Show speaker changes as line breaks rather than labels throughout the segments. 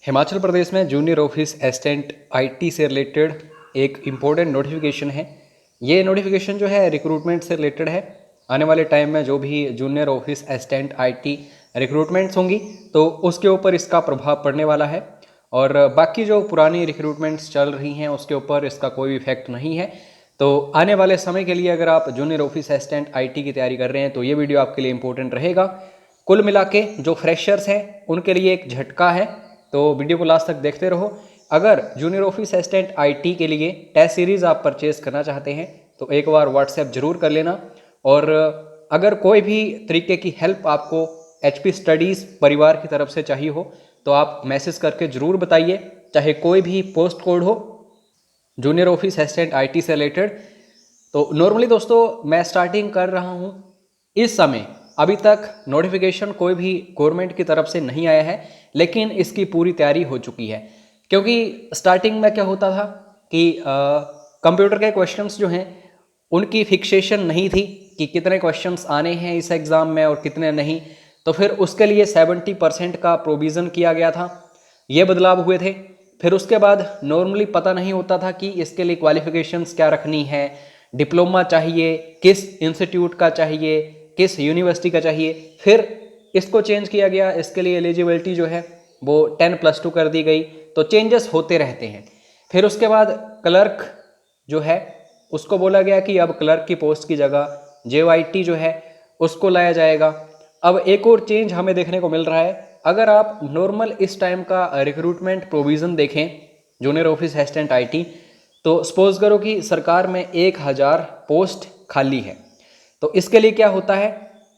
हिमाचल प्रदेश में junior office assistant IT से related एक इम्पोर्टेंट नोटिफिकेशन है। ये नोटिफिकेशन जो है रिक्रूटमेंट से रिलेटेड है। आने वाले टाइम में जो भी junior office assistant IT recruitments होंगी तो उसके ऊपर इसका प्रभाव पड़ने वाला है, और बाकी जो पुरानी रिक्रूटमेंट्स चल रही हैं उसके ऊपर इसका कोई इफेक्ट नहीं है। तो आने वाले समय के लिए अगर आप जूनियर ऑफिस असिस्टेंट आईटी की तैयारी कर रहे हैं तो ये वीडियो आपके लिए इंपॉर्टेंट रहेगा। कुल मिला के जो फ्रेशर्स हैं उनके लिए एक झटका है, तो वीडियो को लास्ट तक देखते रहो। अगर जूनियर ऑफिस असिस्टेंट आईटी के लिए टेस्ट सीरीज़ आप परचेज करना चाहते हैं तो एक बार व्हाट्सएप जरूर कर लेना, और अगर कोई भी तरीके की हेल्प आपको एचपी स्टडीज़ परिवार की तरफ से चाहिए हो तो आप मैसेज करके ज़रूर बताइए, चाहे कोई भी पोस्ट कोड हो जूनियर ऑफिस असिस्टेंट आईटी से रिलेटेड। तो नॉर्मली दोस्तों मैं स्टार्टिंग कर रहा हूँ, इस समय अभी तक नोटिफिकेशन कोई भी गवर्नमेंट की तरफ से नहीं आया है, लेकिन इसकी पूरी तैयारी हो चुकी है। क्योंकि स्टार्टिंग में क्या होता था कि कंप्यूटर के क्वेश्चंस जो हैं उनकी फिक्सेशन नहीं थी कि कितने क्वेश्चंस आने हैं इस एग्ज़ाम में और कितने नहीं, तो फिर उसके लिए 70% का प्रोविज़न किया गया था। ये बदलाव हुए थे। फिर उसके बाद नॉर्मली पता नहीं होता था कि इसके लिए क्वालिफिकेशंस क्या रखनी है, डिप्लोमा चाहिए, किस इंस्टीट्यूट का चाहिए, किस यूनिवर्सिटी का चाहिए। फिर इसको चेंज किया गया, इसके लिए एलिजिबिलिटी जो है वो 10+2 कर दी गई। तो चेंजेस होते रहते हैं। फिर उसके बाद क्लर्क जो है उसको बोला गया कि अब क्लर्क की पोस्ट की जगह जेओआईटी जो है उसको लाया जाएगा। अब एक और चेंज हमें देखने को मिल रहा है। अगर आप नॉर्मल इस टाइम का रिक्रूटमेंट प्रोविज़न देखें जूनियर ऑफिस असिस्टेंट आईटी, तो सपोज करो कि सरकार में 1000 पोस्ट खाली है, तो इसके लिए क्या होता है,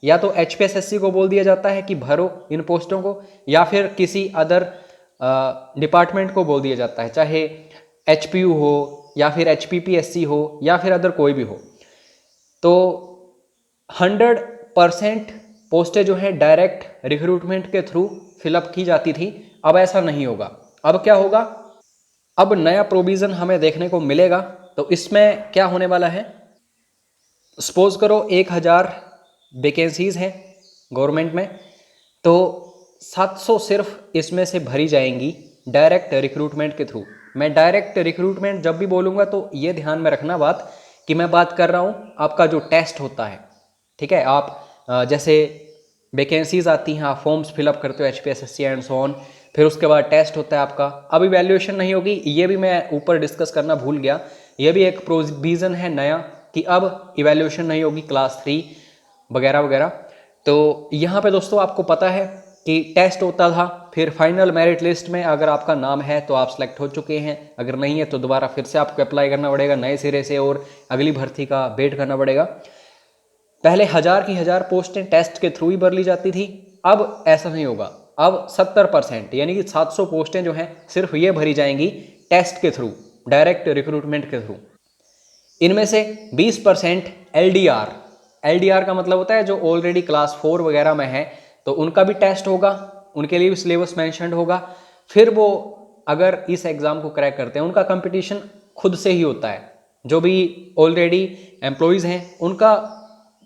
या तो एचपीएसएससी को बोल दिया जाता है कि भरो इन पोस्टों को, या फिर किसी अदर डिपार्टमेंट को बोल दिया जाता है, चाहे एचपीयू हो या फिर एचपीपीएससी हो या फिर अदर कोई भी हो। तो 100% पोस्टें जो हैं डायरेक्ट रिक्रूटमेंट के थ्रू फिलअप की जाती थी। अब ऐसा नहीं होगा। अब क्या होगा, अब नया प्रोविज़न हमें देखने को मिलेगा। तो इसमें क्या होने वाला है, सपोज करो 1000 वैकेंसीज़ हैं गवर्नमेंट में, तो 700 सिर्फ इसमें से भरी जाएंगी डायरेक्ट रिक्रूटमेंट के थ्रू। मैं डायरेक्ट रिक्रूटमेंट जब भी बोलूँगा तो ये ध्यान में रखना बात कि मैं बात कर रहा हूँ आपका जो टेस्ट होता है, ठीक है। आप जैसे वैकेंसीज आती हैं, आप फॉर्म्स फिलअप करते हो एचपीएसएससी एंड सो ऑन, फिर उसके बाद टेस्ट होता है आपका। अब इवैल्यूएशन नहीं होगी, ये भी मैं ऊपर डिस्कस करना भूल गया। ये भी एक प्रोविज़न है नया कि अब इवैल्यूएशन नहीं होगी क्लास 3 वगैरह वगैरह। तो यहाँ पे दोस्तों आपको पता है कि टेस्ट होता था, फिर फाइनल मेरिट लिस्ट में अगर आपका नाम है तो आप सेलेक्ट हो चुके हैं, अगर नहीं है तो दोबारा फिर से आपको अप्लाई करना पड़ेगा नए सिरे से और अगली भर्ती का वेट करना पड़ेगा। पहले 1000 की 1000 पोस्टें टेस्ट के थ्रू ही भर ली जाती थी, अब ऐसा नहीं होगा। अब 70% यानी कि 700 पोस्टें जो हैं सिर्फ ये भरी जाएंगी टेस्ट के थ्रू, डायरेक्ट रिक्रूटमेंट के थ्रू। इनमें से 20% एलडीआर, एलडीआर का मतलब होता है जो ऑलरेडी क्लास 4 वगैरह में है, तो उनका भी टेस्ट होगा, उनके लिए भी सिलेबस मैंशनड होगा। फिर वो अगर इस एग्ज़ाम को क्रैक करते हैं, उनका कंपटीशन खुद से ही होता है। जो भी ऑलरेडी एम्प्लॉयज़ हैं उनका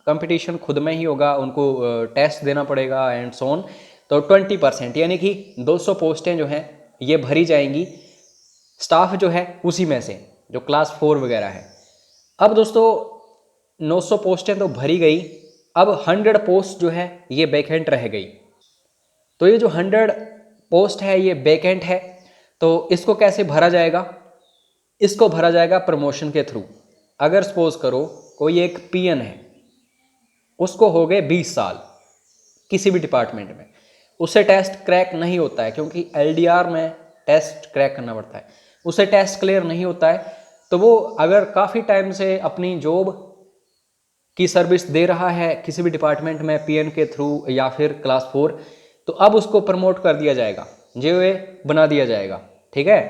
कंपटीशन खुद में ही होगा, उनको टेस्ट देना पड़ेगा एंड सो ऑन। तो 20% यानी कि 200 पोस्टें जो हैं ये भरी जाएंगी स्टाफ जो है उसी में से, जो क्लास 4 वगैरह है। अब दोस्तों 900 पोस्टें तो भरी गई, अब 100 पोस्ट जो है ये वैकेंट रह गई। तो ये जो 100 पोस्ट है ये वैकेंट है, तो इसको कैसे भरा जाएगा, इसको भरा जाएगा प्रमोशन के थ्रू। अगर सपोज करो कोई एक पीएन है, उसको हो गए 20 साल किसी भी डिपार्टमेंट में, उससे टेस्ट क्रैक नहीं होता है क्योंकि एलडीआर में टेस्ट क्रैक करना पड़ता है, उसे टेस्ट क्लियर नहीं होता है। तो वो अगर काफ़ी टाइम से अपनी जॉब की सर्विस दे रहा है किसी भी डिपार्टमेंट में पीएन के थ्रू या फिर क्लास 4, तो अब उसको प्रमोट कर दिया जाएगा, जेओए बना दिया जाएगा, ठीक है।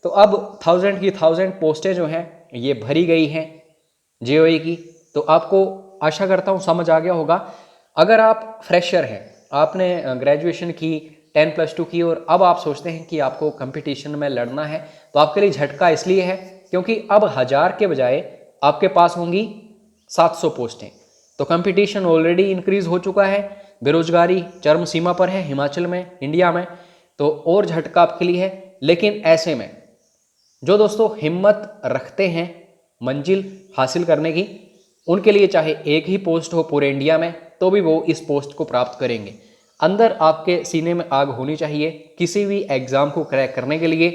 तो अब 1000 की 1000 पोस्टें जो हैं ये भरी गई हैं जेओए की। तो आपको आशा करता हूँ समझ आ गया होगा। अगर आप फ्रेशर हैं, आपने ग्रेजुएशन की 10+2 की और अब आप सोचते हैं कि आपको कंपटीशन में लड़ना है, तो आपके लिए झटका इसलिए है क्योंकि अब 1000 के बजाय आपके पास होंगी 700 पोस्टें। तो कंपटीशन ऑलरेडी इंक्रीज हो चुका है, बेरोजगारी चरम सीमा पर है हिमाचल में, इंडिया में। तो और झटका आपके लिए है। लेकिन ऐसे में जो दोस्तों हिम्मत रखते हैं मंजिल हासिल करने की, उनके लिए चाहे एक ही पोस्ट हो पूरे इंडिया में तो भी वो इस पोस्ट को प्राप्त करेंगे। अंदर आपके सीने में आग होनी चाहिए किसी भी एग्ज़ाम को क्रैक करने के लिए।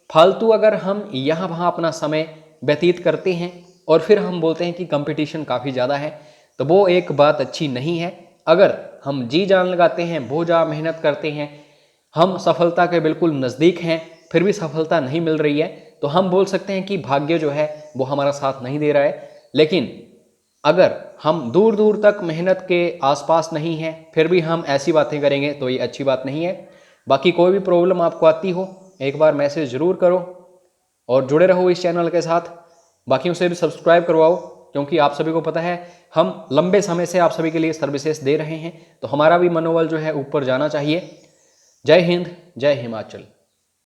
फालतू अगर हम यहाँ वहाँ अपना समय व्यतीत करते हैं और फिर हम बोलते हैं कि कंपटीशन काफ़ी ज़्यादा है, तो वो एक बात अच्छी नहीं है। अगर हम जी जान लगाते हैं, बोझा मेहनत करते हैं, हम सफलता के बिल्कुल नज़दीक हैं, फिर भी सफलता नहीं मिल रही है, तो हम बोल सकते हैं कि भाग्य जो है वो हमारा साथ नहीं दे रहा है। लेकिन अगर हम दूर दूर तक मेहनत के आसपास नहीं हैं, फिर भी हम ऐसी बातें करेंगे तो ये अच्छी बात नहीं है। बाकी कोई भी प्रॉब्लम आपको आती हो, एक बार मैसेज ज़रूर करो और जुड़े रहो इस चैनल के साथ। बाकियों से भी सब्सक्राइब करवाओ, क्योंकि आप सभी को पता है हम लंबे समय से आप सभी के लिए सर्विसेज दे रहे हैं, तो हमारा भी मनोबल जो है ऊपर जाना चाहिए। जय हिंद, जय हिमाचल।